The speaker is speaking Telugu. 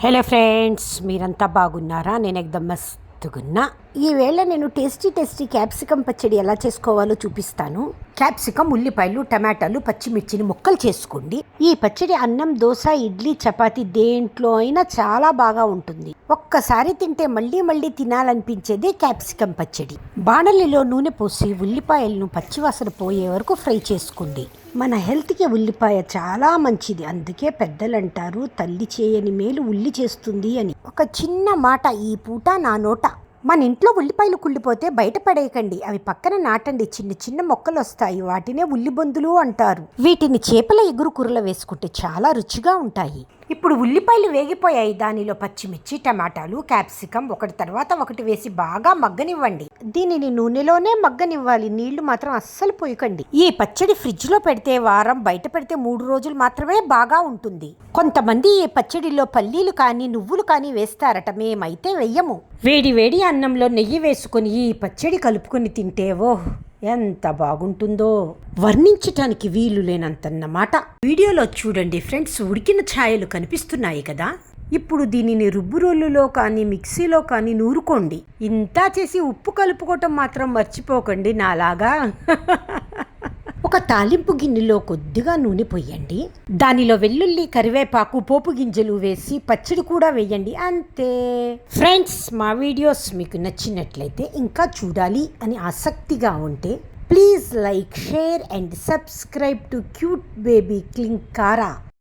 హలో ఫ్రెండ్స్, మీరంతా బాగున్నారా? నేను ఎక్దమ్ మస్తుగున్నా. ఈవేళ నేను టేస్టీ క్యాప్సికమ్ పచ్చడి ఎలా చేసుకోవాలో చూపిస్తాను. క్యాప్సికమ్, ఉల్లిపాయలు, టమాటాలు, పచ్చిమిర్చిని ముక్కలు చేసుకోండి. ఈ పచ్చడి అన్నం, దోశ, ఇడ్లీ, చపాతి దేంట్లో అయినా చాలా బాగా ఉంటుంది. ఒక్కసారి తింటే మళ్ళీ తినాలనిపించేదే క్యాప్సికమ్ పచ్చడి. బాణలిలో నూనె పోసి ఉల్లిపాయలను పచ్చివాసన పోయే వరకు ఫ్రై చేసుకోండి. మన హెల్త్కి ఉల్లిపాయ చాలా మంచిది. అందుకే పెద్దలు అంటారు, తల్లి చేయని మేలు ఉల్లి చేస్తుంది అని. ఒక చిన్న మాట ఈ పూట నా నోట. మన ఇంట్లో ఉల్లిపాయలు కుళ్ళిపోతే బయట పడేయకండి, అవి పక్కన నాటండి. చిన్న మొక్కలు వస్తాయి, వాటినే ఉల్లిబొందులు అంటారు. వీటిని చేపల ఎగురు కూరలో వేసుకుంటే చాలా రుచిగా ఉంటాయి. ఇప్పుడు ఉల్లిపాయలు వేగిపోయాయి. దానిలో పచ్చిమిర్చి, టమాటాలు, క్యాప్సికమ్ ఒకటి తర్వాత ఒకటి వేసి బాగా మగ్గనివ్వండి. దీనిని నూనెలోనే మగ్గనివ్వాలి, నీళ్లు మాత్రం అస్సలు పోయకండి. ఈ పచ్చడి ఫ్రిడ్జ్ లో పెడితే వారం, బయట పెడితే 3 రోజులు మాత్రమే బాగా ఉంటుంది. కొంతమంది ఈ పచ్చడిలో పల్లీలు కానీ నువ్వులు కానీ వేస్తారట, మేమైతే వెయ్యము. వేడి అన్నంలో నెయ్యి వేసుకొని ఈ పచ్చడి కలుపుకొని తింటే ఓహ్ ఎంత బాగుంటుందో, వర్ణించటానికి వీలు లేనంతన్నమాట. వీడియోలో చూడండి ఫ్రెండ్స్, ఉడికిన ఛాయలు కనిపిస్తున్నాయి కదా. ఇప్పుడు దీనిని రుబ్బు రోలులో కానీ మిక్సీలో కానీ నూరుకోండి. ఇంతా చేసి ఉప్పు కలుపుకోవటం మాత్రం మర్చిపోకండి నాలాగా. ఒక తాలింపు గిన్నెలో కొద్దిగా నూనె పొయ్యండి. దానిలో వెల్లుల్లి, కరివేపాకు, పోపు గింజలు వేసి పచ్చడి కూడా వేయండి. అంతే ఫ్రెండ్స్. మా వీడియోస్ మీకు నచ్చినట్లయితే, ఇంకా చూడాలి అని ఆసక్తిగా ఉంటే please like, share and subscribe to cute baby Klin Kaara.